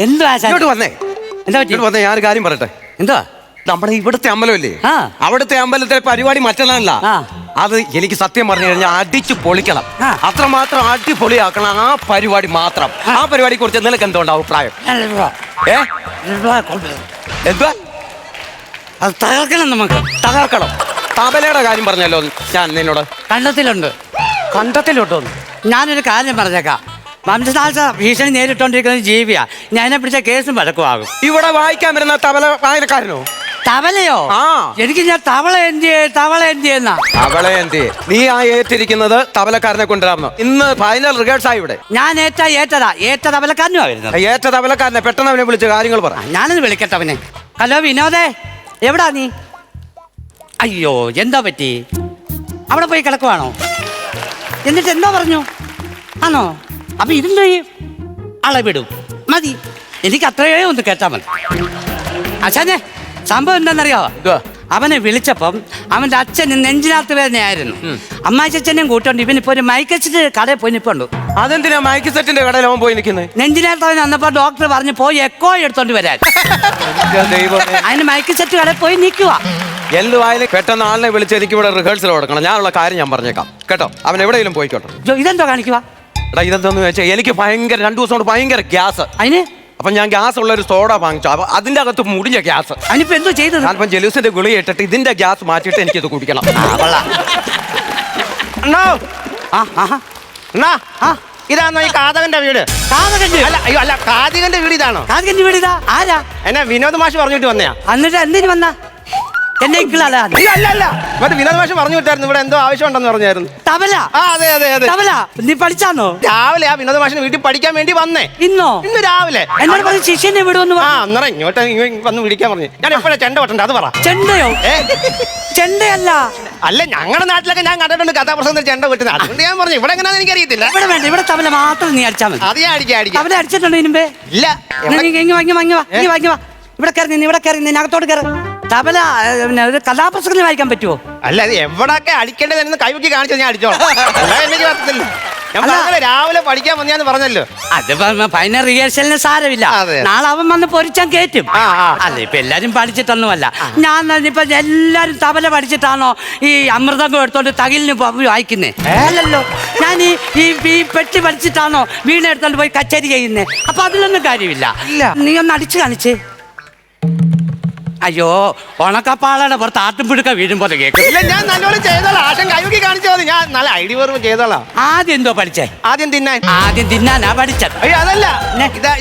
എന്തുവാ ഇങ്ങോട്ട് വന്നേ. എന്താ പറ്റി? വന്നേ, ഞാനൊരു കാര്യം പറയട്ടെ. എന്താ? നമ്മുടെ ഇവിടുത്തെ അമ്പലമില്ലേ, അവിടുത്തെ അമ്പലത്തിലെ പരിപാടി മറ്റൊന്നല്ല. അത് എനിക്ക് സത്യം പറഞ്ഞു കഴിഞ്ഞാൽ അടിച്ചു പൊളിക്കണം. അത്രമാത്രം അടിപൊളിയാക്കണം ആ പരിപാടി മാത്രം. ആ പരിപാടിയെ കുറിച്ച് നിനക്ക് എന്തുകൊണ്ട് അഭിപ്രായം? എന്താ? അത് തകർക്കണം, നമുക്ക് തകർക്കണം. തബലയുടെ കാര്യം പറഞ്ഞല്ലോ ഞാൻ നിന്നോട്. കണ്ടത്തിലുണ്ടോ? ഞാനൊരു കാര്യം പറഞ്ഞേക്കാം. വംശനാശ ഭീഷണി നേരിട്ടോണ്ടിരിക്കുന്ന ജീവിയാ. ഞാനെ പിടിച്ച കേസും വഴക്കുമാകും. ഇവിടെ വായിക്കാൻ വരുന്ന തബല വായനക്കാരനോ? തവളയോ? എനിക്ക് ഞാൻ തവള എന്ത് ചെയ്യുന്ന തവള എന്ത്? നീ ആ ഏറ്റിരിക്കുന്നത് തബലക്കാരനെ കൊണ്ടുവരാമെന്നോ? ഇന്ന് ഫൈനൽ റിഹേഴ്സ് ആയി ഇവിടെ. ഞാൻ ഏറ്റ തബലക്കാരനുമാ വരുന്നത്. ഏറ്റ തബലക്കാരനെ പെട്ടെന്ന് അവനെ വിളിച്ച് കാര്യങ്ങൾ പറ. ഞാനത് വിളിക്കട്ടെ അവനെ. ഹലോ വിനോദേ, എവിടാ നീ? അയ്യോ, എന്താ പറ്റി? അവിടെ പോയി കിടക്കുവാണോ? എന്നിട്ട് എന്താ പറഞ്ഞു? ആണോ? അപ്പൊ ഇതിന്റെ അളവിടും മതി. എനിക്ക് അത്രയേ ഒന്ന് കേട്ടാ മതി. അച്ഛനെ, സംഭവം എന്താണെന്നറിയാവോ? അവനെ വിളിച്ചപ്പം അവന്റെ അച്ഛന് നെഞ്ചിനകത്ത് വേദനയായിരുന്നു. അമ്മാച്ചനും കൂട്ടോണ്ട് ഇവനിപ്പോ ഒരു മൈക്കച്ചിട്ട് കടയിൽ പോയി നിൽപ്പുണ്ട്. അതെന്തിനാ മൈക്ക് സെറ്റിന്റെ കടയിൽ അവൻ പോയി നിൽക്കുന്നത്? നെഞ്ചിനകത്ത് അവൻ വന്നപ്പോ ഡോക്ടർ പറഞ്ഞു പോയി എക്കോ എടുത്തോണ്ട് വരാൻ. അതിന് മൈക്ക് സെറ്റ് കടയിൽ പോയി നിൽക്കുക. എന്തുവായാലും പെട്ടെന്ന് ആളിനെ വിളിച്ച് എനിക്ക് ഇവിടെ റിഹേഴ്സൽ കൊടുക്കണം. ഞാനുള്ള കാര്യം ഞാൻ പറഞ്ഞേക്കാം കേട്ടോ. അവൻ എവിടെയെങ്കിലും പോയിക്കോട്ടെ. ഇതെന്തോ കാണിക്കുക? എടാ, ഇതെന്താന്ന് വെച്ചാൽ എനിക്ക് ഭയങ്കര 2 ദിവസം കൊണ്ട് ഭയങ്കര ഗ്യാസ്. അതിന് അപ്പൊ ഞാൻ ഗ്യാസ് ഉള്ള ഒരു സോഡ വാങ്ങിച്ചു. അപ്പൊ അതിന്റെ അകത്ത് മുടിഞ്ഞ ഗ്യാസ്. അതിനിപ്പോ എന്തോ ചെയ്തത്? ഞാനിപ്പം ജലൂസിന്റെ ഗുളിക ഇട്ടിട്ട് ഇതിന്റെ ഗ്യാസ് മാറ്റിയിട്ട് എനിക്കിത് കുടിക്കണം. ഇതാണോ ഈ കാതകന്റെ വീട്? അല്ല, കാതികന്റെ വീട് ഇതാണോ? കാതികന്റെ വീട് ഇതാ. ആരാ? എന്നെ വിനോദ് മാഷ് പറഞ്ഞിട്ട് വന്നയാ. എന്നിട്ട് എന്തിനു വന്ന? എന്നെ അല്ല, മറ്റേ വിനോദ് മാഷ് പറഞ്ഞു വിട്ടായിരുന്നു ഇവിടെ എന്തോ ആവശ്യം ഉണ്ടെന്ന് പറഞ്ഞായിരുന്നു. തബല? അതെ. തബല നീ പഠിച്ചാന്നോ? രാവിലെ ആ വിനോദ് മാഷിന് വീട്ടിൽ പഠിക്കാൻ വേണ്ടി വന്നേ. ഇന്ന് രാവിലെ എന്നോട് പറഞ്ഞു ശിഷ്യനെ വിടുമെന്ന്. അന്നേരം ഇങ്ങോട്ട് വന്ന് വിളിക്കാൻ പറഞ്ഞു. ഞാൻ എപ്പോഴാ ചെണ്ട കൊട്ടണ്ട അത് പറ. ചെണ്ടയോ? ചെണ്ടയല്ല. അല്ല, ഞങ്ങളുടെ നാട്ടിലൊക്കെ ഞാൻ കണ്ടിട്ടുണ്ട് കഥാപ്രസംഗത്തിൽ ചെണ്ട കൊട്ടുന്നത്. അതുകൊണ്ട് ഞാൻ പറഞ്ഞു ഇവിടെ എങ്ങനെയാണെന്ന് എനിക്ക് അറിയത്തില്ല. ഇവിടെ വേണ്ട, ഇവിടെ തബല മാത്രം നീ അടിച്ചാൽ മതി. അത് ഞാൻ അടിക്കാം. തബല അടിച്ചിട്ടുണ്ടോ ഇതിനുമ്പേ? ഇല്ല. ഇവിടെ കയറി നിന്നകത്തോട് കയറി. തബല ഒരു കഥാപ്രസംഗം വായിക്കാൻ പറ്റുമോ? അല്ല, അത് എവിടൊക്കെ അടിക്കേണ്ടതെന്ന് കൈവക്കി കാണിച്ചാൽ ഞാൻ അടിച്ചോളാം. എനിക്ക് പറ്റത്തില്ല. ഞാൻ രാവിലെ പഠിക്കാൻ വന്നാന്ന് പറഞ്ഞല്ലോ. അത് ഫൈനൽ റിഹേഴ്സലിന് സാരമില്ല. നാളെ അവൻ വന്ന് പൊരിച്ചാൻ കേറ്റും. അല്ല, ഇപ്പൊ എല്ലാരും പഠിച്ചിട്ടൊന്നുമല്ല. ഞാൻ ഇപ്പൊ എല്ലാരും തബല പഠിച്ചിട്ടാണോ ഈ അമൃതം എടുത്തോണ്ട് തകിലിന് വായിക്കുന്നേ? അല്ലല്ലോ. ഞാൻ ഈ പെട്ടി പഠിച്ചിട്ടാണോ വീണ എടുത്തോണ്ട് പോയി കച്ചേരി ചെയ്യുന്നേ? അപ്പൊ അതിലൊന്നും കാര്യമില്ല. നീ ഒന്ന് അടിച്ചു കാണിച്ചേ. അയ്യോ, ഉണക്കപ്പാളയുടെ പുറത്ത് ആട്ടുംപിടുക്ക വീഴുമ്പോൾ കേൾക്കും. ഞാൻ നല്ലോണം ചെയ്തോളാം. ആശം കൈവക്കി കാണിച്ചാൽ മതി. ഞാൻ നല്ല ഐഡിയ വെറും ചെയ്തോളാം. ആദ്യം എന്തോ പഠിച്ചേ? ആദ്യം തിന്നാനാ പഠിച്ചത്. അയ്യോ, അതല്ല.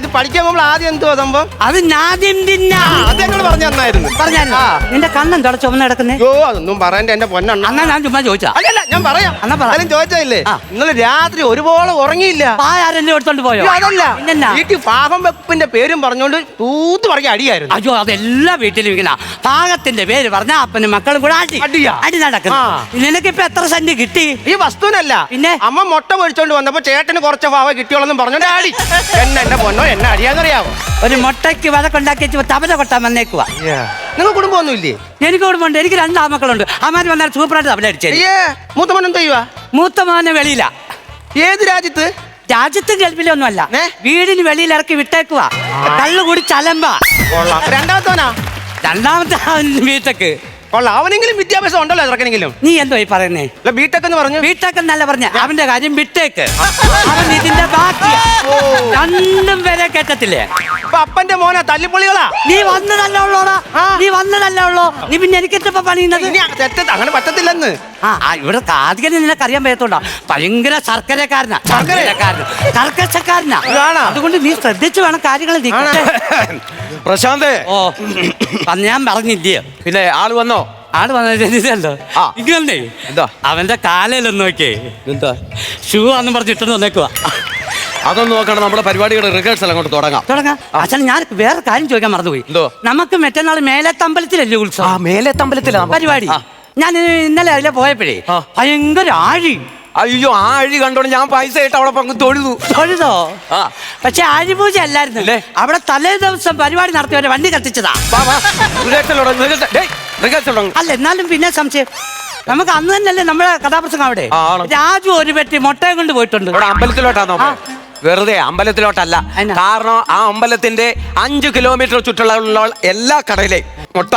ഇത് പഠിക്കാൻ പോകുമ്പോൾ ആദ്യം എന്തോ സംഭവം? അത് ആദ്യം തിന്നാ. അത് ഞങ്ങൾ പറഞ്ഞു തന്നായിരുന്നു. പറഞ്ഞാ നിന്റെ കണ്ണെന്തോ ചുമന്ന് കിടക്കുന്നേ? ഓ, അതൊന്നും പറയണ്ട എന്റെ പൊന്നെണ്ണ. എന്നാ ഞാൻ ചുമ്മാ ചോദിച്ചാ? അല്ലല്ല, ഞാൻ പറയാം. എന്നാലും ചോദിച്ചല്ലേ, ഇന്നലെ രാത്രി ഒരുപോലെ ഉറങ്ങിയില്ല. ആരെല്ലാം എടുത്തോണ്ട് പോയോ? അതല്ല, വീട്ടിൽ പാകം വെപ്പിന്റെ പേരും പറഞ്ഞോണ്ട് തൂത്ത് പറഞ്ഞ അടിയായിരുന്നു. അയ്യോ, അതെല്ലാ വീട്ടിലും ഇങ്ങനെ പാകത്തിന്റെ പേര് പറഞ്ഞ അപ്പനും മക്കളും കൂടെ അടി നടക്കുന്നു. നിനക്ക് ഇപ്പൊ എത്ര സെന്റ് കിട്ടി? ഈ വസ്തുവിനല്ല, പിന്നെ അമ്മ മുട്ട പൊഴിച്ചോണ്ട് വന്നപ്പോ ചേട്ടന് കുറച്ച് ഭാവ കിട്ടിയോളെന്നും പറഞ്ഞോണ്ട് അടി. എന്നെ പൊന്നോ, എന്നെ അടിയാന്നറിയാവോ? ഒരു മുട്ടയ്ക്ക് വഴക്കുണ്ടാക്കി തബല കൊട്ടാൻ വന്നേക്കുവാ. നിങ്ങൾ കുടുംബമൊന്നുമില്ലേ? എനിക്ക് കുടുംബമുണ്ട്. എനിക്ക് 2 ആമക്കളുണ്ട്. അമാര് വന്നാൽ സൂപ്പറായിട്ട് തബല അടിച്ചേ. മൂത്ത മോൻ എന്താ ചെയ്യുവാ? മൂത്ത മോനെ വെളിയില. ഏത് രാജ്യത്ത്? രാജ്യത്തും ഗൾഫിലൊന്നും അല്ല, വീടിന് വെളിയിൽ ഇറക്കി വിട്ടേക്കുവാ. കള്ളു കൂടി ചലമ്പാ. രണ്ടാമത്തോനാ? രണ്ടാമത്തെ വീട്ടക്ക്. അവനെങ്കിലും വിദ്യാഭ്യാസം ഉണ്ടല്ലോ ചെറുക്കനെങ്കിലും. നീ എന്തോ ഈ പറയുന്നേ? ബിടെക് എന്ന് പറഞ്ഞു. ബിടെക് എന്നല്ല പറഞ്ഞ, അവന്റെ കാര്യം ബിട്ടേക്ക്. അവൻ ഇതിന്റെ ബാക്കി 2 പേരെ കേട്ടത്തില്ലേ? അപ്പന്റെ മോനെ തല്ലിപ്പൊളികളാ. നീ വന്നതല്ല ഉള്ളോടാ, നീ വന്നതല്ല ഉള്ളോ. നീ പിന്നെ എനിക്കിട്ടപ്പോ പണിയുന്നത് അങ്ങനെ പറ്റത്തില്ലെന്ന്. ഇവിടെ കാതികനെ നിനക്കറിയാൻ പറ്റത്തോണ്ടാ. ഭയങ്കര ശർക്കരക്കാരനാ, കർക്കശക്കാരനാ. അതുകൊണ്ട് നീ ശ്രദ്ധിച്ചു വേണം കാര്യങ്ങൾ. പ്രശാന്തേ, ഞാൻ പറഞ്ഞില്ലയോ? പിന്നെ ആള് വന്നോ? ആള് വന്നോ? ഇങ്ങനേ എന്താ അവന്റെ കാലയിലൊന്ന് നോക്കിയേ. എന്താ ഷൂ ആന്ന് പറഞ്ഞിട്ടൊന്ന് വന്നേക്കുവാ. അതൊന്നും നോക്കണം. നമ്മുടെ പരിപാടിയുടെ റിഹേഴ്സൽ അങ്ങോട്ട് തുടങ്ങാം. അച്ഛൻ, ഞാൻ വേറെ കാര്യം ചോദിക്കാൻ മറന്നുപോയി. നമുക്ക് മറ്റന്നാൾ മേലത്തമ്പലത്തിലല്ലേ ഉത്സവം? മേലത്തമ്പലത്തിലാണ് പരിപാടി. ഞാൻ ഇന്നലെ അതിലെ പോയപ്പോഴേ ഭയങ്കര ആഴി. അയ്യോ, ആ അഴി കണ്ടോണ്ട് ഞാൻ പൈസ ഇട്ട് അവിടെ പങ്ക് തൊഴുതോ? പക്ഷെ ആഴിപൂജ അല്ലായിരുന്നു. അവിടെ തലേ ദിവസം പരിപാടി നടത്തിയവരെ വണ്ടി കത്തിച്ചതാ. അല്ല, എന്നാലും പിന്നെ സംശയം. നമുക്ക് അന്ന് തന്നെയല്ലേ നമ്മുടെ കഥാപ്രസംഗം അവിടെ. രാജു ഒരു പെട്ടി മുട്ടയും കൊണ്ട് പോയിട്ടുണ്ട്. അമ്പലത്തിലോട്ടാണോ? വെറുതെ അമ്പലത്തിലോട്ടല്ല. എന്നാ? കാരണം ആ അമ്പലത്തിന്റെ 5 കിലോമീറ്റർ ചുറ്റുള്ള എല്ലാ കടയിലെയും മുട്ട,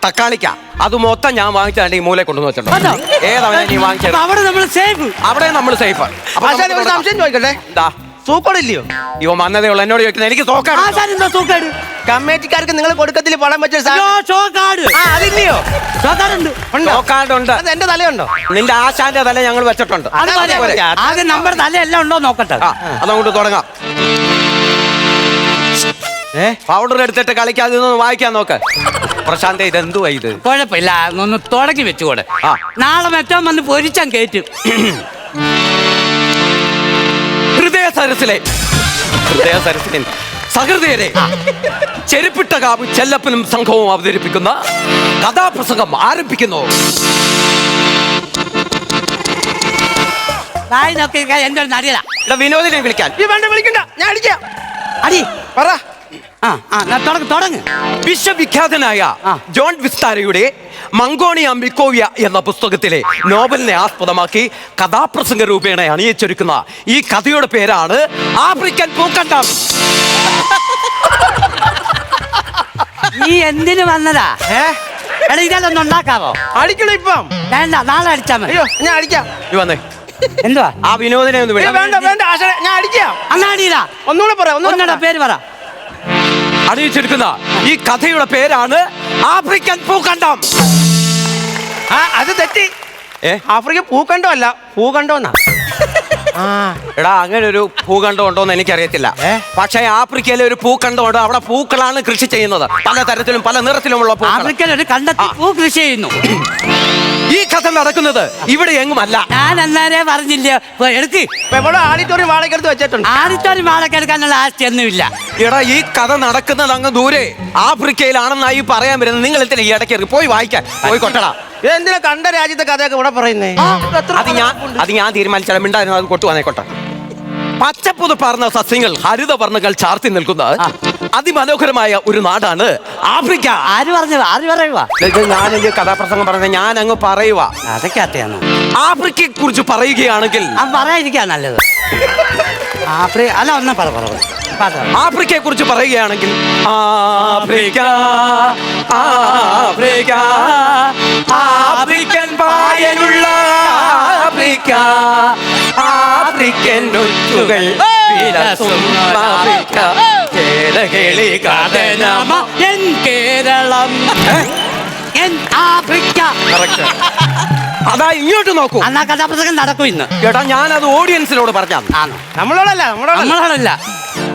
തക്കാളിക്ക അത് മൊത്തം ഞാൻ വാങ്ങിച്ചാണ് ഈ മൂലയെ കൊണ്ടുവന്ന് വെച്ചിട്ടുണ്ട്. ഏതാണ് നീ വാങ്ങിച്ചത്? അവിടെ നമ്മൾ സേഫ്. അവിടെ നമ്മൾ സേഫ്. ആശാനെ ഒരു സംശയം ചോദിക്കട്ടെ, എന്താ സൂക്കോടില്ലയോ? ഇവ വന്നതേ ഉള്ളൂ എന്നോട് ചോദിക്കുന്നത്. എനിക്ക് സോക്കാട്. ആശാനെന്താ സൂക്കേട്? കമ്മിറ്റിക്കാർക്ക് നിങ്ങൾ കൊടുക്കത്തിൽ പണം വെച്ച ഷോക്കാട്. അതില്ലയോ? ഷോക്കാടുണ്ട്. സോക്കാടുണ്ട്. അത് എന്റെ തലയുണ്ടോ? നിന്റെ ആശാന്റെ തല ഞങ്ങൾ വെച്ചിട്ടുണ്ട്. അത് അതെ, പോരെ. അതെ. ആദ്യം നമ്മുടെ തല എല്ലാം ഉണ്ടോ നോക്കട്ടെ. അതങ്ങോട്ട് തുടങ്ങാം. പൗഡർ എടുത്തിട്ട് കളിക്കാതെ നിന്ന് വായിക്കാൻ നോക്ക്. പ്രശാന്ത് ഇതെന്തുവാ ഇത്? കുഴപ്പമില്ല, ഒന്ന് തുടങ്ങി വെച്ചുകൂടെ. നാളെ മറ്റോ വന്ന് പൊരിച്ചാൻ കയറ്റും. ഹൃദയ സരസിലെ സഹൃദയരെ ചെരുപ്പിട്ട കാവ് ചെല്ലപ്പനും സംഘവും അവതരിപ്പിക്കുന്ന കഥാപ്രസംഗം ആരംഭിക്കുന്നു. എന്റെ ഒരു നടിയല വിനോദിനെ വിളിക്കാൻ. ഈ വേണ്ട, വിളിക്കണ്ട, ഞാൻ അടിക്കാം. അടി പറ. തുടങ്ങ്. വിശ്വവിഖ്യാതനായ ആ. ജോൺ വിസ്താരയുടെ മംഗോണിയ മിക്കോവിയ എന്ന പുസ്തകത്തിലെ നോവലിനെ ആസ്പദമാക്കി കഥാപ്രസംഗ രൂപേണ അണിയിച്ചൊരുക്കുന്ന ഈ കഥയുടെ പേരാണ് ആഫ്രിക്കൻ പൂക്കണ്ടം. നീ എന്തിനു വന്നതാ? എടാ ഇതൊന്നും ഉണ്ടാക്കാവോ? അടിക്കണം ഇപ്പം. വേണ്ട, നാളെ അടിച്ചാ മതി. അയ്യോ, ഞാൻ അടിക്കാം. നീ വന്നേ. എന്തുവാ? ആ വിനോദിനെ ഒന്ന് ഏ, വിളി. വേണ്ട വേണ്ട ആശാനെ, ഞാൻ അടിക്കാം. അങ്ങാടിയിലാ. ഒന്നുകൂടെ പറ, ഒന്നുകൂടെ പേര് പറ. അണിയിച്ചെടുക്കുന്ന ഈ കഥയുടെ പേരാണ് ആഫ്രിക്കൻ പൂക്കണ്ടം. അത് തെറ്റി. ആഫ്രിക്ക പൂക്കണ്ടോ അല്ല, ഭൂഖണ്ഡം എന്നാ. എടാ അങ്ങനെ ഒരു ഭൂഖണ്ഡം ഉണ്ടോന്ന് എനിക്കറിയത്തില്ല. പക്ഷേ ആഫ്രിക്കയിലെ ഒരു ഭൂഖണ്ഡം ഉണ്ട്. അവിടെ പൂക്കളാണ് കൃഷി ചെയ്യുന്നത്. പല തരത്തിലും പല നിറത്തിലുമുള്ള പൂക്കൾ. ആഫ്രിക്കയിൽ ഒരു കണ്ടെത്തി പൂ കൃഷി ചെയ്യുന്നു. ഈ കഥ നടക്കുന്നത് ഇവിടെ എങ്ങുമല്ല. ഞാൻ എന്നാരേ പറഞ്ഞില്ല. എടുക്ക്. ഇവിടെ ആഡിറ്റോറിയം വാടകയ്ക്കെടുത്ത് വെച്ചിട്ടുണ്ട്. ആദ്യത്തെ വാടക എടുക്കാനുള്ള ആസ്തി ഒന്നുമില്ല. എടാ ഈ കഥ നടക്കുന്നത് അങ്ങ് ദൂരെ ആഫ്രിക്കയിലാണെന്നായി പറയാൻ വരുന്നത്. നിങ്ങൾ എന്തിനാ ഈ ഇടയ്ക്ക് ഇറങ്ങി പോയി വായിക്കാൻ പോയി കൊട്ടടാ. എന്തിനാ കണ്ട രാജ്യത്തെ കഥയൊക്കെ ഇവിടെ പറയുന്നേ? അത് ഞാൻ തീരുമാനിച്ചാൽ മിണ്ടായിരുന്നു. അത് കൊട്ടു വന്നേക്കോട്ടെ. പച്ചപ്പുതു പറന്ന സസ്യങ്ങൾ, ഹരിതവർണ്ണങ്ങൾ ചാർത്തി നിൽക്കുന്ന അതിമനോഹരമായ ഒരു നാടാണ് ആഫ്രിക്ക. ആര് പറഞ്ഞു? ആര് പറയുക? ഞാനെന്റെ കഥാപ്രസംഗം പറഞ്ഞ ഞാൻ അങ്ങ് പറയുക. അതൊക്കെ അത്യാണ്. ആഫ്രിക്കയെ കുറിച്ച് പറയുകയാണെങ്കിൽ പറയാതിരിക്കാ നല്ലത്. അല്ല ഒന്നും പറ. ആഫ്രിക്കയെ കുറിച്ച് പറയുകയാണെങ്കിൽ ആഫ്രിക്ക ആഫ്രിക്ക ആഫ്രിക്കൻ പായലുള്ള ആഫ്രിക്ക ആഫ്രിക്കൻ ഒച്ചുകൾ ആഫ്രിക്ക കേരളി കാതനമ എൻ കേരളം എൻ ആഫ്രിക്ക. അതാ ഇങ്ങോട്ട് നോക്കൂ. അന്നാ കഥാപ്രസംഗം നടക്കും ഇന്ന്. ചേട്ടാ ഞാനത് ഓഡിയൻസിനോട് പറഞ്ഞാ. നമ്മളോടല്ല, നമ്മളോടല്ല.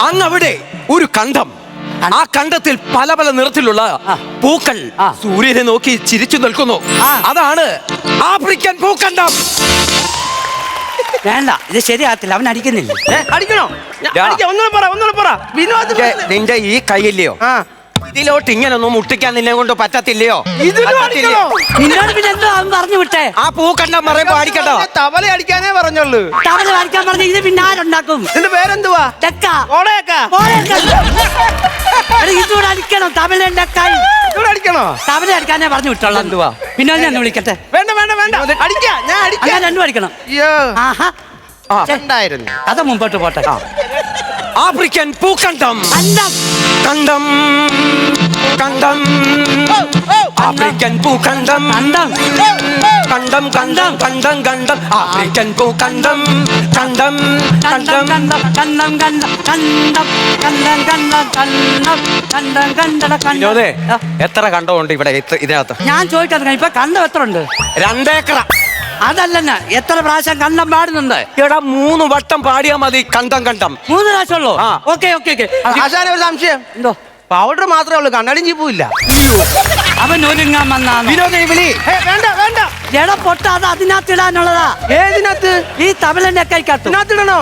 അങ്ങ് അവിടെ ഒരു കണ്ടം. ആ കണ്ടത്തിൽ പല പല നിറത്തിലുള്ള പൂക്കൾ സൂര്യനെ നോക്കി ചിരിച്ചു നിൽക്കുന്നു. അതാണ് ആഫ്രിക്കൻ പൂക്കണ്ടം. വേണ്ട, ഇത് ശരിയാകത്തില്ല. അവൻ അടിക്കുന്നില്ല. അടിക്കണോ? ഒന്നുകൂടെ പറ. വിനോദ് നിന്റെ ഈ കൈയില്ലയോ, ഇതിലോട്ട് ഇങ്ങനൊന്നും മുട്ടിക്കാൻ നിന്നെ കൊണ്ട് പറ്റത്തില്ലയോ? നിന്നോട് പിന്നെ എന്തോ അവൻ പറഞ്ഞു വിട്ടേ. ആ പൂക്കണ്ടം പറയുമ്പോ അടിക്കട്ടോ. തവല അടിക്കാനേ പറഞ്ഞുള്ളൂ. തവല അടിക്കാൻ പറഞ്ഞ ഇത് പിന്നെ ആരുണ്ടാക്കും? ഇതിന്റെ പേരെന്തുവാ? ഇതൂടെ അടിക്കണം. തവലന്റെ കൈ അടിക്കണോ? തവല അടിക്കാനേ പറഞ്ഞു വിട്ടോളാം. എന്തുവാ? പിന്നെ ഞാൻ വിളിക്കട്ടെ. വേണ്ട അടിക്കാം, ഞാൻ അടിക്കാം. രണ്ടും അടിക്കണം. ആഹാ, ഉണ്ടായിരുന്നു. അത് മുമ്പോട്ട് പോട്ടെ. ആഫ്രിക്കൻ പൂക്കണ്ടം. കണ്ടം കണ്ടം ആഫ്രിക്കൻ പൂക്കണ്ടം. കണ്ടം കണ്ടം കണ്ടം കണ്ടം ആഫ്രിക്കൻ പൂക്കണ്ടം. കണ്ടം കണ്ടം കണ്ടം കണ്ടം കണ്ടം കണ്ടം കണ്ടം കണ്ടം കണ്ടം കണ്ടം കണ്ടം. എത്ര കണ്ടമുണ്ട് ഇവിടെ ഇതിനകത്ത്? ഞാൻ ചോദിക്കാൻ ഇപ്പൊ കണ്ടം എത്ര ഉണ്ട്? 2 ഏക്കറ. അതല്ല, എത്ര പ്രാവശ്യം കണ്ടം പാടുന്നുണ്ട്? എടാ 3 വട്ടം പാടിയാ മതി കണ്ടം കണ്ടം. 3 പ്രാവശ്യം ഉള്ളൂ. ഓക്കെ. ആശാനെ ഒരു സംശയം. എന്തോ? പൗഡർ മാത്രമേ ഉള്ളൂ, കണ്ണാടിയും ചീപ്പുമില്ല. അവൻ ഒരുങ്ങാൻ വന്നാണ്. വിളി. വേണ്ട എടാ പൊട്ട, അത് അതിനകത്ത് ഇടാനുള്ളതാ. ഏതിനകത്ത്? ഈ തവലന്റെ കൈക്കകത്ത്. ഇതിനകത്തിടണോ?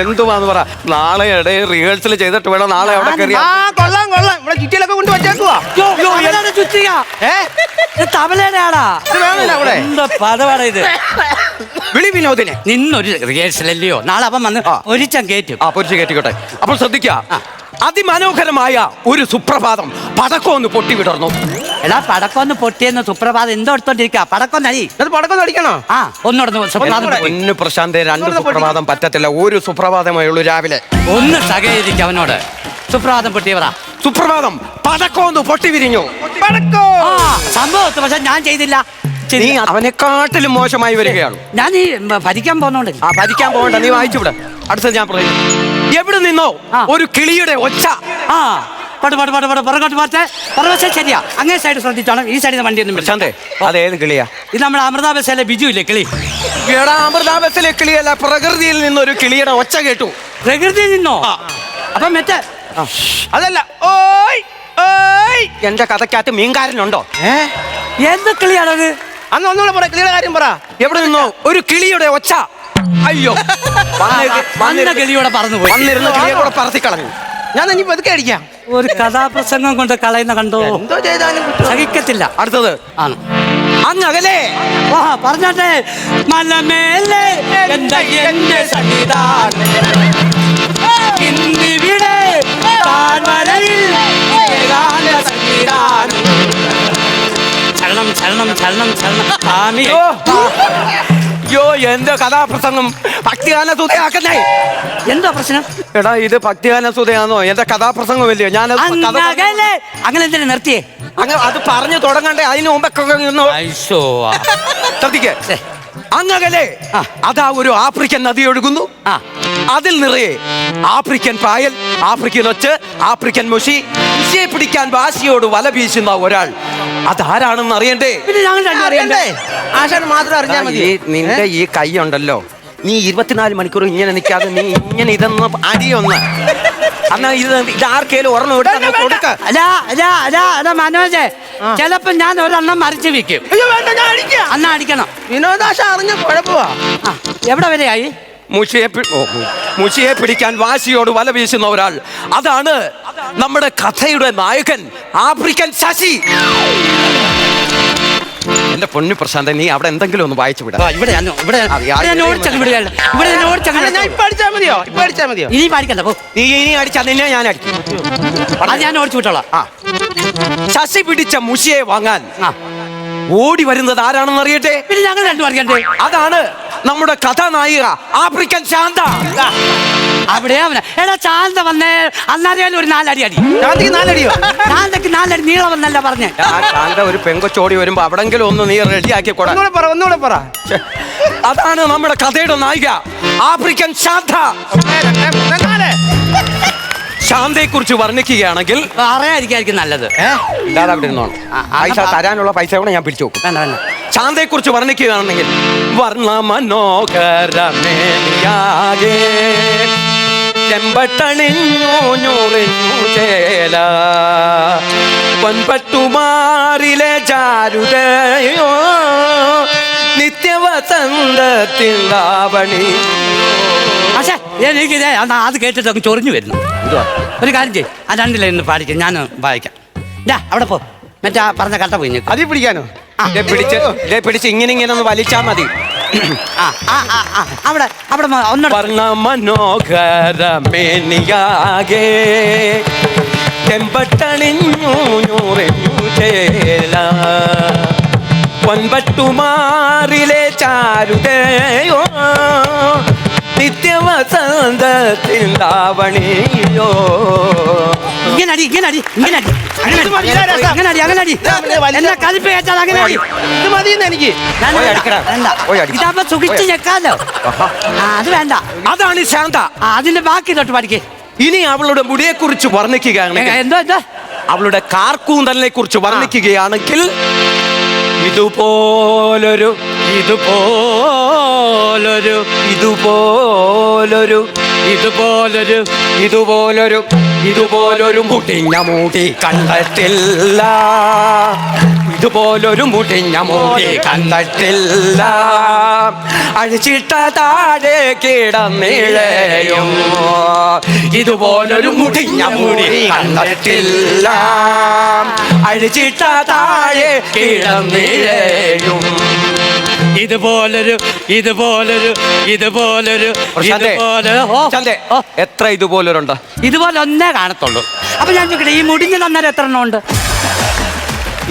എന്തുവാന്ന് പറ. നാളെ റിഹേഴ്സൽ ചെയ്തിട്ട് വേണം നാളെ അവിടെ കയറി. കൊള്ളാം. ഇവിടെ ചുറ്റിയിലൊക്കെ കൊണ്ട് വെച്ചേക്കുവാ. ചുറ്റിക തവലയുടെ ആടാ. എന്താ പദവാടാ ഇത്? വിളി വിനോദിനെ. നിന്നൊരു റിഹേഴ്സൽ അല്ലയോ? നാളെ അവൻ വന്ന് പൊരിച്ചാൻ കയറ്റും. പൊരിച്ച് കയറ്റിക്കോട്ടെ. അപ്പോൾ ശ്രദ്ധിക്കുക, അതിമനോഹരമായ ഒരു സുപ്രഭാതം പടക്കം ഒന്ന് പൊട്ടിവിടർന്നു. എടാ പടക്കം ഒന്ന് പൊട്ടിയെന്ന് സുപ്രഭാതം എന്തോ എടുത്തോണ്ടിരിക്കുക. പടക്കം നടി അത് പടക്കം അടിക്കണോ? ആ ഒന്നോടന്ന് സുപ്രഭാതം പൊട്ടി. പൊന്നു പ്രശാന്തേ, രണ്ട് സുപ്രഭാതം പറ്റത്തില്ല, ഒരു സുപ്രഭാതമേ ഉള്ളൂ രാവിലെ. ഒന്ന് സഹകരിക്ക അവനോട്. സുപ്രഭാതം പൊട്ടിയ പറ. സുപ്രഭാതം പടക്കം ഒന്ന് പൊട്ടി വിരിഞ്ഞു. പടക്കോ ആ സംഭവത്ത് പക്ഷെ ഞാൻ ചെയ്തില്ല. നീ അവനെക്കാട്ടിലും മോശമായി വരികയാണ്. ഞാൻ ഈ ഭരിക്കാൻ പോകുന്നോണ്ട്. ആ ഭരിക്കാൻ പോകണ്ട, നീ വായിച്ചു വിട. അടുത്തത് ഞാൻ പറയുന്നു. എവിടെ നിന്നോ ഒരു കിളിയുടെ ഒച്ച. ആ പട പട പട പട പുറകോട്ട് മാറ്റേ പുറവശ. ശരിയാ, അങ്ങേ സൈഡ് ശ്രദ്ധിച്ചോണം. ഈ സൈഡിൽ വണ്ടി ഒന്നും പ്രശാന്തേ, അതേത് കിളിയാ? ഇത് നമ്മുടെ അമൃത ബസ്സിലെ ബിജു ഇല്ലേ കിളി. എടാ അമൃത ബസ്സിലെ കിളിയല്ല, പ്രകൃതിയിൽ നിന്നൊരു കിളിയുടെ ഒച്ച കേട്ടു. പ്രകൃതിയിൽ നിന്നോ? അപ്പൊ മറ്റേ അതല്ല. ഓയ് ഓയ് എന്റെ കഥക്കകത്ത് മീൻകാരനുണ്ടോ? എന്ത് കിളിയാണത്? അന്ന് ഒന്നുകൂടെ പറ, കിളിയുടെ കാര്യം പറ. എവിടെ നിന്നോ ഒരു കിളിയുടെ ഒച്ച. അയ്യോ, വന്ന കിളിയോടെ പറന്നുപോയി. വന്നിരുന്ന കിളിയെ കൂടെ പറത്തി കളഞ്ഞു. ഞാൻ ഇനി പതുക്കെ അടിക്കാം. ഒരു കഥാപ്രസംഗം കൊണ്ട് കളയുന്ന കണ്ടോ? എന്തോ ചെയ്താലും സഹിക്കത്തില്ല. അടുത്തത് ആണ് അങ്ങകലെ. പറഞ്ഞോട്ടെ. മലമേലെ എന്താ എന്റെ സന്നിധാനം, ഇന്നിവിടെ താഴ്വരയിൽ ഏകാന്ത സന്നിധാനം. ചലനം ചലനം ചലനം ചലനം സ്വാമിയോ. അയ്യോ, എന്റെ കഥാപ്രസംഗം ഭക്തിഗാന സുതയാക്കുന്നേ. എന്താ പ്രശ്നം? എടാ ഇത് ഭക്തിഗാന സുതയാണോ? എന്റെ കഥാപ്രസംഗമല്ലയോ? ഞാൻ അങ്ങനെ എന്തിനാ നിർത്തിയേ? അത് പറഞ്ഞു തുടങ്ങണ്ടേ? അതിന് മുമ്പൊക്കെ ശ്രദ്ധിക്കേ. അങ്ങകലെ അതാ ഒരു ആഫ്രിക്കൻ നദി ഒഴുകുന്നു. അതിൽ നിറയെ ആഫ്രിക്കൻ പായൽ, ആഫ്രിക്കൻ ഒച്ച്, ആഫ്രിക്കൻ മുഷിയെ പിടിക്കാൻ വാശിയോട് വല വീശുന്ന ഒരാൾ. അതാരാണെന്ന് അറിയണ്ടേ? ആശാൻ മാത്രം അറിഞ്ഞാൽ മതി. നിന്റെ ഈ കൈ ഉണ്ടല്ലോ, നീ 24 മണിക്കൂർ ഇങ്ങനെ നിൽക്കാതെ നീ ഇങ്ങനെ ഇതൊന്ന് അടിയൊന്ന്. എന്നാ ഇത് ആർക്കേലും ഓർമ്മ കൊടുക്ക. മനോജേ, ചിലപ്പോ ഞാൻ ഒരെണ്ണം മറിച്ച് വെക്കും. അന്നാ അടിക്കണം. വിനോദാശ അറിഞ്ഞ കുഴപ്പമാ. എവിടെ വരെയായി? മുഷിയെ പിടിക്കാൻ വാശിയോട് വല വീശുന്ന ഒരാൾ. അതാണ് നമ്മുടെ കഥയുടെ നായകൻ, ആഫ്രിക്കൻ ശശി. എന്റെ പൊന്നു പ്രശാന്ത, നീ അവിടെ എന്തെങ്കിലും ഒന്ന് വായിച്ചു വിടാ. ഇനി പാടിക്കണ്ട. നീ ഇനി അടിച്ചാ നിന്നെ ഞാൻ അടിക്കും. ഞാൻ ഓടിച്ചു വിട്ടോളാം. ശശി പിടിച്ച മുഷിയെ വാങ്ങാൻ ഓടി വരുന്നത് ആരാണെന്ന് അറിയട്ടെ? പിന്നെ ഞങ്ങൾ രണ്ടും അറിയണ്ടേ? അതാണ് നമ്മുടെ കഥാനായിക ആഫ്രിക്കൻ ശാന്ത. അവിടെ എടാ ശാന്ത വന്നേ, അന്നറിയാലും ഒരു 4 അടി. നാലടിയോ? ശാന്തക്ക് 4 അടി നീളം വന്നല്ല പറഞ്ഞേ. ശാന്ത ഒരു പെങ്കൊച്ചോടി വരുമ്പോ അവിടെങ്കിലും ഒന്ന് നീ റെഡിയാക്കി കൂടാ. ഒന്നുകൂടെ പറ. അതാണ് നമ്മുടെ കഥയുടെ നായിക ആഫ്രിക്കൻ ശാന്ത. ശാന്തയെ കുറിച്ച് വർണ്ണിക്കുകയാണെങ്കിൽ പറയാതിരിക്കും നല്ലത്. ഇല്ലാതെ അവിടെ ഇരുന്നോണം. പൈസ തരാനുള്ള പൈസ കൂടെ ഞാൻ പിടിച്ചു നോക്കും. ശാന്തയെ കുറിച്ച് വർണ്ണിക്കുകയാണെങ്കിൽ വർണ്ണ മനോഹരമേനിയാകെ ചെമ്പട്ടണിഞ്ഞൂഞ്ഞൂറിഞ്ഞു ചേല പൊൻപട്ടുമാറിലെ ചാരുതയോ നിത്യവസന്തത്തിൽ ലാവണി. പക്ഷേ എനിക്കിതേ അത് കേട്ടിട്ട് അങ്ങ് ചൊറിഞ്ഞു വരുന്നു. ഒരു കാര്യം ചെയ്യും, ആ 2 ലൈൻ പാടിക്കും, ഞാൻ വായിക്കാം. അവിടെ പോ, മറ്റേ പറഞ്ഞ കട്ട പോയി. അതി പിടിക്കാനോ? പിടിച്ച് ഇങ്ങനെ ഇങ്ങനെ ഒന്ന് വലിച്ചാ മതി. അവിടെ അവിടെ ഒന്നും വർണ്ണ മനോഹരമേനിയാകെ ചെമ്പട്ടണിഞ്ഞൂഞ്ഞൂറിഞ്ഞു ചേല പൊൻപട്ടുമാറിലെ ചാരുതയോ നിത്യവസന്തത്തിൽ ലാവണിയോ. ഇങ്ങനടി ഇങ്ങനടി ഇങ്ങനടി അങ്ങനടി അങ്ങനടി എന്നെ കലിപ്പ് കേട്ടാൽ അങ്ങനടി. ഇത് മതിയെന്ന് എനിക്ക്. ഇതാകുമ്പോ സുഖിച്ച് ഞെക്കാലോ. അത് വേണ്ട. അതാണ് ശാന്ത. അതിന്റെ ബാക്കി തൊട്ട് പഠിക്കേ. ഇനി അവളുടെ മുടിയെ കുറിച്ച് വർണ്ണിക്കുകയാണെങ്കിൽ, എന്തോ അവളുടെ കാർക്കൂന്തലിനെ കുറിച്ച് വർണ്ണിക്കുകയാണെങ്കിൽ ഇതുപോലൊരു ഇതുപോലൊരു ഇതുപോലൊരു ഇതുപോലൊരു ഇതുപോലൊരു ഇതുപോലൊരു മുടിഞ്ഞ മൂടി കണ്ടിട്ടില്ല. ഇതുപോലൊരു മുടിഞ്ഞ മൂടി കണ്ടിട്ടില്ല. അഴിച്ചിട്ട താഴെ കിടന്നിഴയും ഇതുപോലൊരു മുടിഞ്ഞ മൂടി കണ്ടിട്ടില്ല. അഴിച്ചിട്ട താഴെ കിടന്നിഴയും ഇതുപോലൊരു ശാന്തേ, ഓ, ശാന്തേ, ഓ, എത്ര ഇതുപോലൊരുണ്ട്? ഇതുപോലെ ഒന്നേ കാണത്തുള്ളൂ. അപ്പൊ ഞാൻ ചോദിക്കട്ടെ, ഈ മുടിഞ്ഞ അന്നേരം എത്ര എണ്ണം ഉണ്ട്?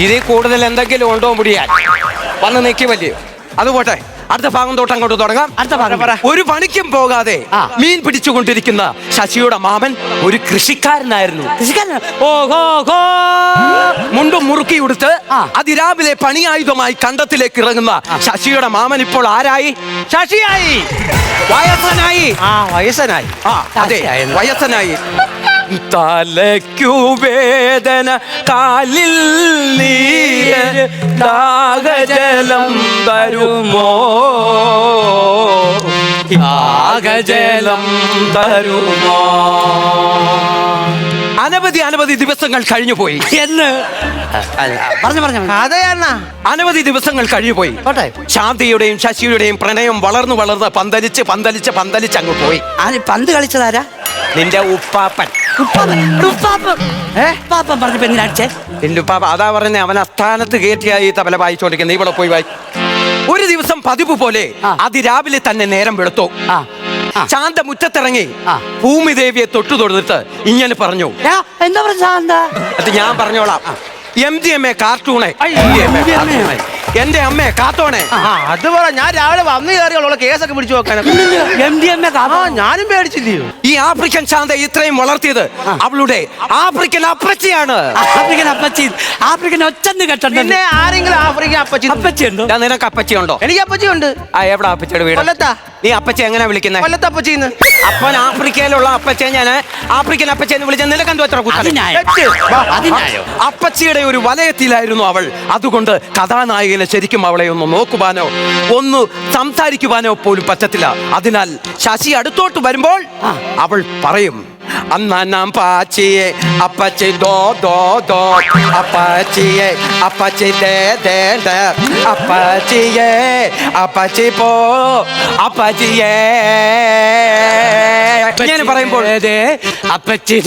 ഇതിൽ കൂടുതൽ എന്തെങ്കിലും ഉണ്ടോ മുടിയാൻ? വന്ന് നിൽക്കുമല്ലേ? അത് പോട്ടെ, അടുത്ത ഭാഗം തൊട്ട് അങ്ങോട്ട് തുടങ്ങാം. അടുത്ത ഭാഗം പറ. ഒരു പണിക്കും പോകാതെ ആ. മീൻ പിടിച്ചുകൊണ്ടിരിക്കുന്ന ശശിയുടെ മാമൻ ഒരു കൃഷിക്കാരനായിരുന്നു. മുണ്ടും മുറുക്കി ഉടുത്ത് ആ. അതിരാവിലെ പണിയായുധമായി കണ്ടത്തിലേക്ക് ഇറങ്ങുന്ന ശശിയുടെ മാമൻ ഇപ്പോൾ ആരായി? ശശിയായി. വയസ്സനായി. വയസ്സനായി. ആ, അതെ, ശശിയായെന്ന്. വയസ്സനായി. തലയ്ക്കു വേദന, കാലിൽ നീര്, ദാഹജലം തരുമോ? ദാഹജലം തരുമോ? അനവധി ദിവസങ്ങൾ കഴിഞ്ഞുപോയി. എന്ന് പറഞ്ഞു അതെയാ അനവധി ദിവസങ്ങൾ കഴിഞ്ഞുപോയി. പോട്ടെ. ശാന്തിയുടെയും ശശിയുടെയും പ്രണയം വളർന്നു പന്തലിച്ച് അങ്ങ് പോയി. പന്ത് കളിച്ചതാരാ? നിന്റെ ഉപ്പാപ്പൻ. ഉപ്പാപ്പൻ പറഞ്ഞപ്പോ എന്തിനാ അടിച്ചേ? നിന്റെ ഉപ്പാപ്പ അതാ പറഞ്ഞേ, അവൻ അസ്ഥാനത്ത് കയറ്റിയായി തബല വായിച്ചോണ്ടിരിക്കുന്നത്. ഇവിടെ പോയി വായി. ഒരു ദിവസം പതിവ് പോലെ ആ. അതിരാവിലെ തന്നെ നേരം വെളുത്തു. ആ, ആ. ശാന്ത മുറ്റത്തിറങ്ങി ആ. ഭൂമിദേവിയെ തൊട്ടുതൊടുത്തിട്ട് ഇങ്ങനെ പറഞ്ഞു. എന്താ പറഞ്ഞ? അത് ഞാൻ പറഞ്ഞോളാം. MGMA കാർട്ടൂണെ, MGMA. എന്റെ അമ്മയെ കാത്തോണെ. അത് പറ. ഞാൻ രാവിലെ വന്നു കയറിയുള്ള കേസൊക്കെ പിടിച്ചു നോക്കാനൊക്കെ. ഞാനും പേടിച്ചില്ലയോ? ഈ ആഫ്രിക്കൻ ശാന്ത ഇത്രയും വളർത്തിയത് അവളുടെ ആഫ്രിക്കൻ അപ്പച്ചിയാണ്. ആഫ്രിക്കൻ ഒച്ചന്ന് കേട്ടിട്ടുണ്ട്. പിന്നെ ആരെങ്കിലും ആഫ്രിക്കൻ അപ്പച്ചി ഉണ്ടോ? നിനക്ക് അപ്പച്ചി ഉണ്ടോ? എനിക്ക് അപ്പച്ചി ഉണ്ട്. ആ, എവിടെ അപ്പച്ചിയുടെ വീട്? കൊല്ലത്താ. നീ അപ്പച്ചി എങ്ങനെ വിളിക്കുന്നത്? കൊല്ലത്ത് അപ്പച്ചിന്ന്. അപ്പൻ ആഫ്രിക്കയിലുള്ള അപ്പച്ചെ ഞാൻ ആഫ്രിക്കൻ അപ്പച്ചെന്ന് വിളിച്ച നിനക്കെന്തോ എത്ര അതിനായോ? അപ്പച്ചിയുടെ ഒരു വലയത്തിലായിരുന്നു അവൾ. അതുകൊണ്ട് കഥാനായകനെ ശരിക്കും അവളെ ഒന്ന് നോക്കുവാനോ ഒന്ന് സംസാരിക്കുവാനോ പോലും പറ്റത്തില്ല. അതിനാൽ ശശി അടുത്തോട്ട് വരുമ്പോൾ അവൾ പറയും, അന്നാം പാച്ചിയെ അപ്പച്ചി ദോ ദോ ദോ, അപ്പച്ചിയെ അപ്പച്ചി ദേ ദേ ദേ, അപ്പച്ചിയെ അപ്പച്ചി പോ, അപ്പച്ചിയെ. ഞാൻ പറയുമ്പോൾ അപ്പച്ചി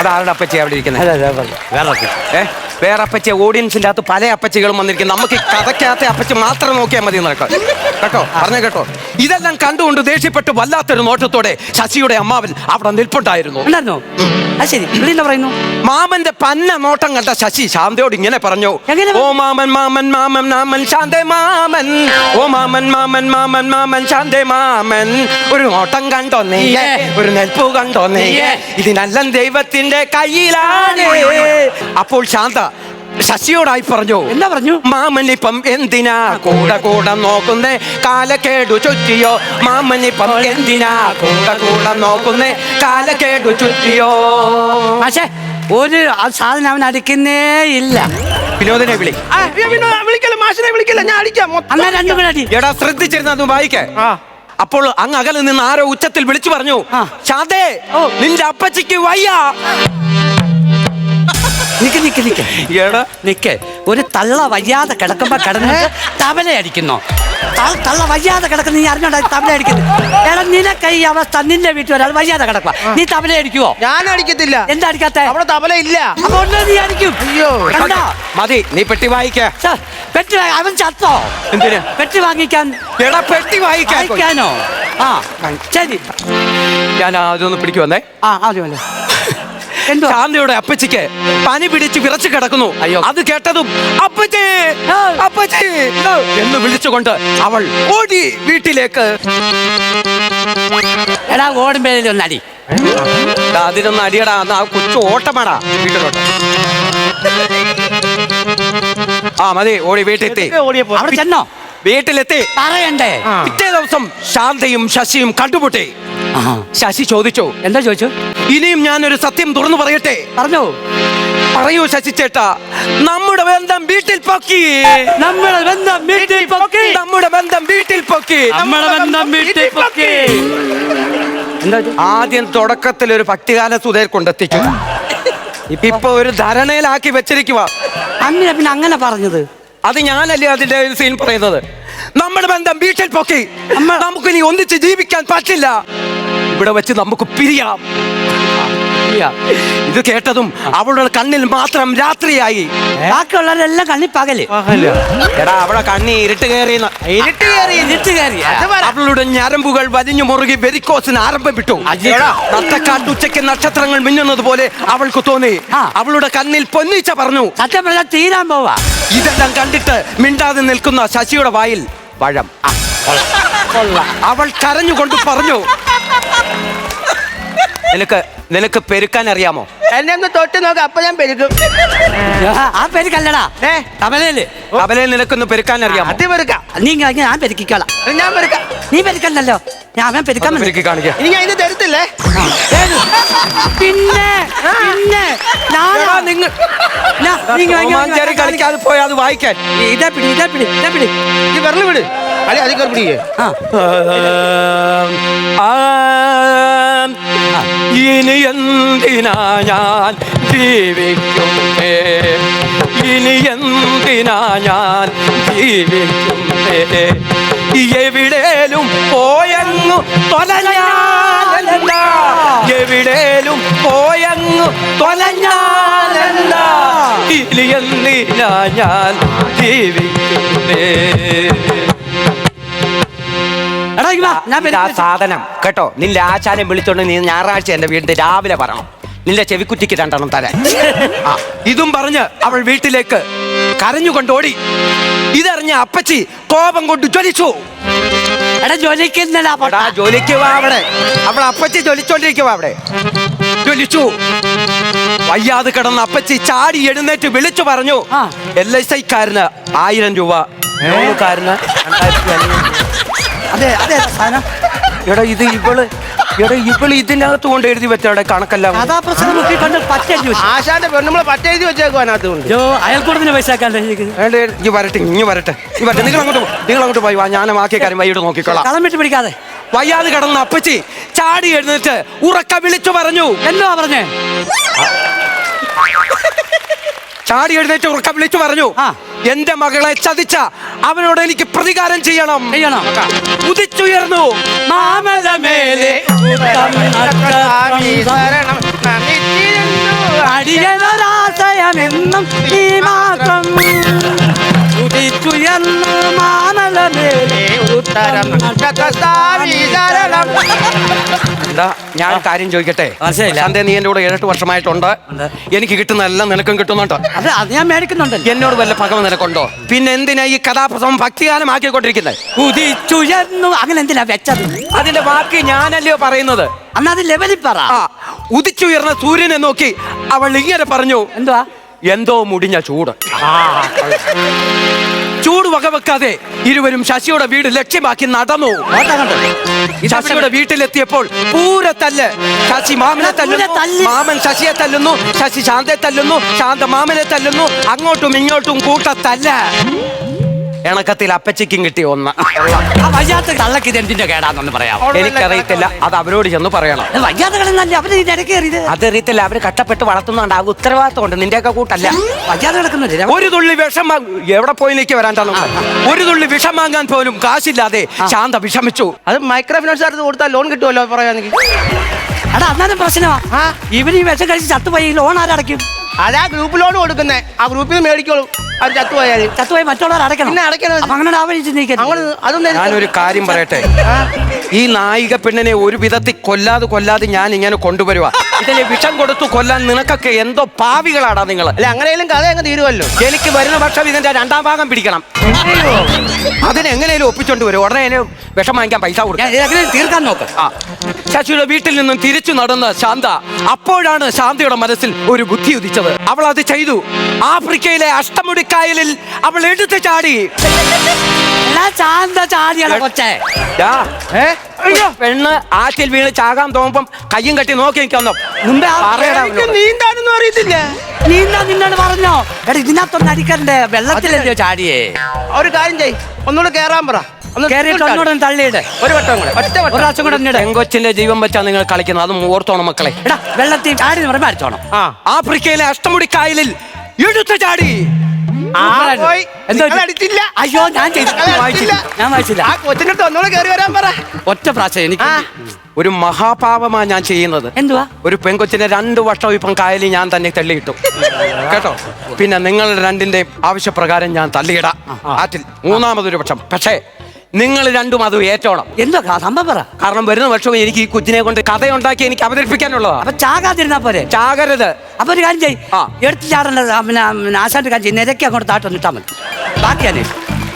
അതാരുടെ അപ്പച്ചി അവിടെ ഇരിക്കുന്നത്? വേറെ അപ്പച്ചി. ഓഡിയൻസിന്റെ അകത്ത് പല അപ്പച്ചികളും വന്നിരിക്കും. നമുക്ക് ഈ കഥയ്ക്കകത്തെ അപ്പച്ചി മാത്രം നോക്കിയാൽ മതി കേട്ടോ. പറഞ്ഞേ കേട്ടോ. ഇതെല്ലാം കണ്ടുകൊണ്ട് ദേഷ്യപ്പെട്ട് വല്ലാത്തൊരു നോട്ടത്തോടെ ശശിയുടെ അമ്മാവൻ അവിടെ നിൽപ്പുണ്ടായിരുന്നു. മാമന്റെ പന്ന നോട്ടം കണ്ട ശശി ശാന്തയോട് ഇങ്ങനെ പറഞ്ഞു. ഓ മാമൻ മാമൻ മാമൻ മാമൻ ശാന്തേ മാമൻ, ഓ മാമൻ മാമൻ മാമൻ മാമൻ ശാന്തേ മാമൻ. ഒരു നോട്ടം കണ്ടോ നീ, ഒരു നെൽപ്പു കണ്ടോ നീ, ഇതിനെല്ലാം ദൈവത്തിന്റെ കയ്യിലാണ്. അപ്പോൾ ശാന്ത ശശിയോടായി പറഞ്ഞു. എന്താ പറഞ്ഞു? മാമനിപ്പം എന്തിനാ കൂടെ നോക്കുന്നേ, കാലക്കേടു ചുറ്റിയോ? മാമനിപ്പം എന്തിനാ കൂടെ നോക്കുന്നേ, കാലക്കേടു ചുറ്റിയോ? പക്ഷേ ഒരു സാധനം അവൻ അടിക്കുന്നേ ഇല്ല. വിനോദനെ വിളി. വിളിക്കല്ല, മാഷിനെ വിളിക്കല്ല, ഞാൻ അടിക്കാം. അന്നാ രണ്ടും കൂടെ അടി. എടാ ശ്രദ്ധിച്ചിരുന്ന അത് വായിക്കേ. അപ്പോൾ അങ്ങ് അകലിൽ നിന്ന് ആരോ ഉച്ചത്തിൽ വിളിച്ചു പറഞ്ഞു, ശാന്തേ നിന്റെ അപ്പച്ചിക്ക് വയ്യ. നിക്ക്. ഒരു തള്ള വയ്യാതെ കിടക്കുമ്പോ കിടന്ന് തബല അടിക്കുന്നോ? തള്ള വയ്യാതെ കിടക്കുന്ന നീ അറിഞ്ഞോണ്ടാ തബല അടിക്കുന്നത്? എടാ നിനക്ക് ഈ അവസ്ഥ നിന്റെ വീട്ടിൽ ഒരാൾ വയ്യാതെ കിടക്കുക, നീ തബല അടിക്കുവോ? ഞാൻ അടിക്കത്തില്ല. എന്താ അടിക്കാത്ത? അവിടെ തബല ഇല്ല. അപ്പൊ നീ അടിക്കും. അയ്യോ മതി, നീ പെട്ടി വായിക്കേ. പെട്ടി അവൻ ചത്തോ? എന്തിനാ പെട്ടി വാങ്ങിക്കാൻ? എടാ പെട്ടി വായിക്കാനോ? ആ ശരി, ഞാൻ അതൊന്ന് പിടിക്കുവന്നേ. ശാന്തയുടെ അപ്പച്ചിക്ക് പനി പിടിച്ച് വിറച്ചു കിടക്കുന്നു. അയ്യോ, അത് കേട്ടതും അപ്പച്ചി അപ്പച്ചി എന്ന് വിളിച്ചുകൊണ്ട് അവൾ ഓടി വീട്ടിലേക്ക്. എടാ ഓടുമ്പേലും അടി. അതിനൊന്ന് അടിയടാ, ആ കൊച്ചു ഓട്ടമാടാ വീട്ടിലോട്ട്. ആ മതി, ഓടി വീട്ടിലെത്തി. അവിടെ ചെന്നോ? വീട്ടിലെത്തി പറയണ്ടേ? പിറ്റേ ദിവസം ശാന്തയും ശശിയും കണ്ടുമുട്ടി. ശശി ചോദിച്ചു. എന്താ ചോദിച്ചു? ഇനിയും ഞാനൊരു സത്യം തുറന്നു പറയട്ടെ? പറഞ്ഞോ. പറയൂ ശശി ചേട്ടാ, നമ്മുടെ ബന്ധം വീട്ടിൽ പൊക്കി. നമ്മുടെ ബന്ധം വീട്ടിൽ പൊക്കി. നമ്മുടെ ബന്ധം വീട്ടിൽ പൊക്കി. നമ്മുടെ ബന്ധം വീട്ടിൽ പൊക്കി. ആദ്യം തുടക്കത്തിൽ ഒരു ഭക്തിഗാന സുധേർ കൊണ്ടെത്തിച്ചു. ഇപ്പൊ ഒരു ധരണയിലാക്കി വെച്ചിരിക്കുക. അന്നിനെ പിന്നെ അങ്ങനെ പറഞ്ഞത്? അത് ഞാനല്ലേ അതിന്റെ സീൻ പറയുന്നത്. നമ്മുടെ ബന്ധം വീട്ടിൽ പൊക്കി. നമുക്കിനി ഒന്നിച്ച് ജീവിക്കാൻ പറ്റില്ല. ഇവിടെ വെച്ച് നമുക്ക് പിരിയാം. ഇത് കേട്ടതും അവളുടെ കണ്ണിൽ മാത്രം രാത്രിയായി. ബാക്കിയുള്ളവരെല്ലാം കണ്ണി പകല്. എടാ അവളെ കണ്ണി ഇരുട്ട് കയറി. അവളുടെ ഞരമ്പുകൾ വലിഞ്ഞു മുറുകി വെരിക്കോസിന് ആരംഭം വിട്ടു. നട്ടക്കാട്ടുച്ചയ്ക്ക് നക്ഷത്രങ്ങൾ മിന്നുന്നത് പോലെ അവൾക്ക് തോന്നി. അവളുടെ കണ്ണിൽ പൊന്നിച്ച പറഞ്ഞു, സത്യം പറഞ്ഞാൽ തീരാൻ പോവാ. ഇതെല്ലാം കണ്ടിട്ട് മിണ്ടാതെ നിൽക്കുന്ന ശശിയുടെ വായിൽ പഴം. അവൾ കരഞ്ഞുകൊണ്ട് പറഞ്ഞു, നിനക്ക് പെരുക്കാൻ അറിയാമോ? എന്നെ ഒന്ന് തൊട്ട് നോക്ക്, അപ്പൊ ഞാൻ പെരുക്കും. ആ പെരുക്കല്ലടാ, കമലയിൽ നിനക്കൊന്ന് പെരുക്കാൻ അറിയാമോ? അത് പെരുക്കാം. നീ ഞാൻ പെരുക്കിക്കോളാം. ഞാൻ പെരുക്കാം. നീ പെരുക്കണ്ടല്ലോ, ഞാൻ പെരുക്കാൻ പെരുക്കി കാണിക്കാം. ഇനി ഞാൻ ഇത് തരത്തില്ലേ? പിന്നെ കളിക്കാതെ പോയാ അത് വായിക്കാൻ. ഇതേ പിടി ഈ വിരല് വിട്, അല്ലെ അതിൽ കയറി പിടിക്കേ. ഇനി എന്തിനാ ഞാൻ ജീവിക്കുന്നേ, ഇനി എന്തിനാ ഞാൻ ജീവിക്കുന്നേ, എവിടേലും പോയങ്ങു തൊലഞ്ഞാലല്ല, എവിടേലും പോയങ്ങു തൊലഞ്ഞാലല്ല, ഇനി എന്തിനാ ഞാൻ ജീവിക്കുന്നേ. സാധനം കേട്ടോ, നിന്റെ ആശാനം വിളിച്ചോണ്ട് നീ ഞായറാഴ്ച എന്റെ വീടിന്റെ രാവിലെ പറയണം. നിന്റെ ചെവിക്കുറ്റിക്ക് 2 എണ്ണം തരാൻ. ഇതും പറഞ്ഞ് അവൾ വീട്ടിലേക്ക് കരഞ്ഞുകൊണ്ടോടി. ഇതറിഞ്ഞ അപ്പച്ചി കോപം കൊണ്ട് ജ്വലിച്ചു. ജോലിക്ക് വാ അവിടെ. അവൾ അപ്പച്ചി ജ്വലിച്ചോണ്ടിരിക്കുവാ അവിടെ. ജ്വലിച്ചു. വയ്യാതെ കിടന്ന അപ്പച്ചി ചാടി എഴുന്നേറ്റ് വിളിച്ചു പറഞ്ഞു, LSI കാരന് 1000 രൂപ, കാരന് 2500. എടാ ഇത് ഇവള് ഇതിനകത്ത് കൊണ്ട് എഴുതി വെച്ചവിടെ കണക്കെല്ലാം. ആശാന്റെ പെണ്ണുമ്പളെ പറ്റെഴുതി വെച്ചേക്കും അതിനകത്ത് കൊണ്ട്. അയൽക്കൂടത്തിന് പൈസ വരട്ടെ. നിങ്ങൾ അങ്ങോട്ട് പോയി വാ, ഞാൻ ബാക്കിയ കാര്യം വൈകിട്ട് നോക്കിക്കോളാം. കളം വിട്ട് പിടിക്കാതെ. വയ്യാതെ കിടന്ന അപ്പച്ചി ചാടി എഴുന്നേറ്റ് ഉറക്ക വിളിച്ചു പറഞ്ഞു. എന്നോ പറഞ്ഞേ? ചാടി എഴുന്നേറ്റ് ഉറക്ക വിളിച്ചു പറഞ്ഞു, എന്റെ മകളെ ചതിച്ച അവനോട് എനിക്ക് പ്രതികാരം ചെയ്യണം. ഉദിച്ചുയർന്നു മാമലമേലെ അടിയനൊരാശയമെന്നും ഈ മാത്രം. ഉദിച്ചുയർന്നു മാമലമേലെ ഉത്തരം. എന്താ ഞാൻ കാര്യം ചോദിക്കട്ടെ? അതെ, നീ എന്റെ കൂടെ 7-8 വർഷമായിട്ടുണ്ട്. എനിക്ക് കിട്ടുന്ന എല്ലാം നിനക്കും കിട്ടുന്നുണ്ട്. അത് ഞാൻ മേടിക്കുന്നുണ്ട്. എന്നോട് വല്ല പകവ നിനക്കുണ്ടോ? പിന്നെ എന്തിനാ ഈ കഥാപ്രസവം ഭക്തിഗാനമാക്കിക്കൊണ്ടിരിക്കുന്നത്? ഉദിച്ചുയർന്നു അങ്ങനെ എന്തിനാ വെച്ചത്? അതിന്റെ വാക്ക് ഞാനല്ലയോ പറയുന്നത്. അന്ന് അത് ലെവലിൽ പറ. ഉദിച്ചുയർന്ന സൂര്യനെ നോക്കി അവൾ ഇങ്ങനെ പറഞ്ഞു, എന്തുവാ? എന്തോ മുടിഞ്ഞ ചൂട്. ചൂട് വകവെക്കാതെ ഇരുവരും ശശിയുടെ വീട് ലക്ഷ്യമാക്കി നടന്നു. ശശിയുടെ വീട്ടിലെത്തിയപ്പോൾ പൂരത്തല്ല്. ശശി മാമനെ തല്ലുന്നു, മാമൻ ശശിയെ തല്ലുന്നു, ശശി ശാന്തയെ തല്ലുന്നു, ശാന്ത മാമനെ തല്ലുന്നു. അങ്ങോട്ടും ഇങ്ങോട്ടും കൂട്ടത്തല്ല. ഇണക്കത്തിൽ അപ്പച്ചിക്കും കിട്ടി ഒന്ന്. വയ്യാത്ത കള്ളക്ക് ഇത് എന്തിന്റെ കേടാന്നൊന്ന് പറയാം. എനിക്കറിയത്തില്ല, അത് അവരോട് ചെന്ന് പറയണം. വയ്യാത്ത കളന്നല്ലേ അവര് ഇടയ്ക്ക് കയറിയത്. അതറിയത്തില്ല, അവര് കഷ്ടപ്പെട്ട് വളർത്തുന്നുണ്ട്. ആ ഉത്തരവാദിത്വം ഉണ്ട്. നിന്റെയൊക്കെ കൂട്ടല്ല. വയ്യാതെ കിടക്കുന്നില്ല. ഒരു തുള്ളി വിഷം എവിടെ പോയി നിൽക്കി വരാണ്ടാണ്. ഒരു തുള്ളി വിഷം വാങ്ങാൻ പോലും കാശില്ലാതെ ശാന്ത വിഷമിച്ചു. അത് മൈക്രോ ഫിനാൻസ് കൊടുത്താൽ ലോൺ കിട്ടുമല്ലോ പറയാനെങ്കിൽ. അടാ അന്നാലും പ്രശ്നമാ. ഇവര് ഈ വിഷം കഴിച്ച് ചത്തുപോയി ലോൺ ആരടയ്ക്കും? അതാ ഗ്രൂപ്പ് ലോൺ കൊടുക്കുന്നേ. ആ ഗ്രൂപ്പിൽ നിന്ന് മേടിക്കോളും. അത് ചത്തുപോയി മറ്റുള്ളവർ അടയ്ക്കണം. ഞാനൊരു കാര്യം പറയട്ടെ, ഈ നായിക പെണ്ണിനെ ഒരു വിധത്തിൽ കൊല്ലാതെ ഞാൻ ഇങ്ങനെ കൊണ്ടുവരുക. ഇതിനെ വിഷം കൊടുത്തു കൊല്ലാൻ നിനക്കൊക്കെ എന്തോ പാവികളാടാ നിങ്ങൾ. അല്ല അങ്ങനെയും കഥ അങ്ങ് തീരുമല്ലോ. എനിക്ക് വരുന്ന പക്ഷം ഇതിന്റെ 2ാം ഭാഗം പിടിക്കണം. അതിനെങ്ങനെയും ഒപ്പിച്ചോണ്ട് വരും. ഉടനെ വിഷം വാങ്ങിക്കാൻ പൈസ കൊടുക്കാം. തീർക്കാൻ നോക്ക്. ശശിയുടെ വീട്ടിൽ നിന്നും തിരിച്ചു നടന്ന ശാന്ത, അപ്പോഴാണ് ശാന്തയുടെ മനസ്സിൽ ഒരു ബുദ്ധി ഉദിച്ചത്. അവൾ അത് ചെയ്തു. ആഫ്രിക്കയിലെ അഷ്ടമുടിക്കായലിൽ അവൾ എടുത്തു ചാടി. പെണ്ണ് ആറ്റിൽ വീണ് ചാകാൻ തോന്നുമ്പം കയ്യും കെട്ടി നോക്കി നിൽക്കുന്നു. നീന്താനൊന്നും അറിയത്തില്ല. നീന്താ നിന്നോട് പറഞ്ഞോ? എടാ ഇതിനകത്തൊന്നും അടിക്കണ്ടേ, വെള്ളത്തിലല്ലയോ ചാടിയേ. ഒരു കാര്യം ചെയ്, ഒന്നുകൂടെ കേറാൻ പറ. തള്ളിയിട്ട് ഒരു വട്ടം കൂടെ, ഒരു പ്രാവശ്യം കൂടെ. പെങ്കൊച്ചിന്റെ ജീവൻ വെച്ചാ നിങ്ങൾ കളിക്കുന്നത്. അതും ഓർത്തോണം മക്കളെ. എടാ വെള്ളത്തിൽ ചാടി പറയുമ്പോ അടിച്ചോണം. ആഫ്രിക്കയിലെ അഷ്ടമുടിക്കായലിൽ എടുത്തു ചാടി. അടിച്ചില്ല. അയ്യോ ഞാൻ വായിച്ചില്ല. ആ കൊച്ചിന്റെ അടുത്ത് ഒന്നുകൂടെ കയറി വരാൻ പറ. ഒറ്റ പ്രാവശ്യം എനിക്ക് ഒരു മഹാപാപമാണ് ഞാൻ ചെയ്യുന്നത്. എന്തുവാ? ഒരു പെങ്കൊച്ചിനെ 2 വർഷം ഇപ്പം കായലിൽ ഞാൻ തന്നെ തള്ളിയിട്ടു കേട്ടോ. പിന്നെ നിങ്ങൾ രണ്ടിന്റെ ആവശ്യപ്രകാരം ഞാൻ തള്ളിയിടാം ആറ്റിൽ 3-മതൊരു പക്ഷം. പക്ഷേ നിങ്ങൾ രണ്ടും അത് ഏറ്റോണം. എന്തോ സംഭവം പറ. കാരണം വരുന്ന വർഷവും എനിക്ക് ഈ കുഞ്ഞിനെ കൊണ്ട് കഥയുണ്ടാക്കി എനിക്ക് അവതരിപ്പിക്കാനുള്ളതാ. അപ്പൊ ചാകാതിരുന്നാ പോരെ? ചാകരുത്. അപ്പൊ ഒരു കാര്യം ചെയ്യ്, എടുത്ത് ചാടേണ്ട പിന്നെ ആശാന്റെ കാര്യം നിരക്കി അങ്ങോട്ട് താട്ടൊന്നിട്ടാ മതി. ബാക്കിയാണ്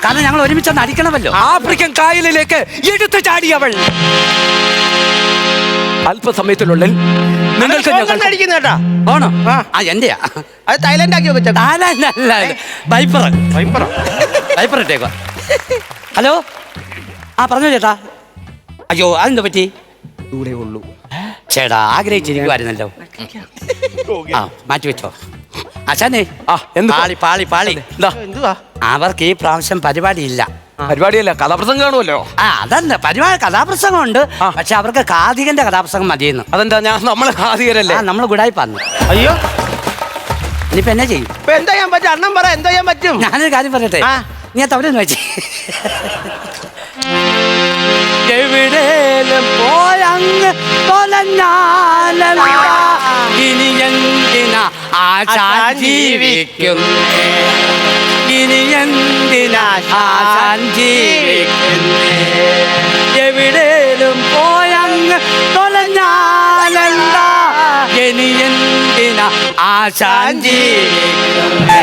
കാരണം ഞങ്ങൾ ഒരുമിച്ചൊന്ന് അടിക്കണമല്ലോ. ആഫ്രിക്കൻ കായലിലേക്ക് എടുത്തു ചാടിയവൾ അല്പസമയത്തിനുള്ളിൽ നിങ്ങൾക്ക് അടിക്കുന്നു കേട്ടാ. ഓണോ? ആ എന്റെയാ. അത് തായ്ലൻഡ് ആക്കി വെച്ച തായ്ലൻഡ് അല്ല, വൈപ്പർ ഇട്ടേക്കോ. ഹലോ, ആ പറഞ്ഞു ചേട്ടാ. അയ്യോ അതെന്താ പറ്റി? ഇവിടെ ഉള്ളൂ ചേട്ടാ, ആഗ്രഹിച്ചിരിക്കുവായിരുന്നല്ലോ. ആ മാറ്റി വെച്ചോ ആശാനെ. പാളി പാളി പാളി. എന്തുവാ? അവർക്ക് ഈ പ്രാവശ്യം പരിപാടി ഇല്ല. പരിപാടിയല്ല, കഥാപ്രസംഗം കാണുമല്ലോ. ആ അതല്ല പരിപാടി, കഥാപ്രസംഗം ഉണ്ട്. പക്ഷെ അവർക്ക് കാതികന്റെ കഥാപ്രസംഗം മതിയെന്ന്. അതെന്താ? നമ്മള് കാതികരല്ലേ? നമ്മൾ ഗുഡായി പറഞ്ഞു. അയ്യോ ഇനിയിപ്പോ എന്നാ ചെയ്യും? ഇപ്പൊ എന്താ ചെയ്യാൻ പറ്റും? അണ്ണം പറ, എന്താ ചെയ്യാൻ പറ്റും? ഞാനൊരു കാര്യം പറയട്ടെ. നീ തവരൊന്ന് വെച്ചേ. എവിടേലും പോയങ്ങ് തൊലഞ്ഞാലല്ല ഇനി എന്തിനാ ആശാൻ ജീവിക്കുന്നേ, ഇനി എന്തിനാ ആശാൻ ജീവിക്കുന്നേ, എവിടേലും പോയങ്ങ് തൊലഞ്ഞാലല്ല ഇനി എന്തിനാ ആശാൻ ജീവിക്കുന്നേ.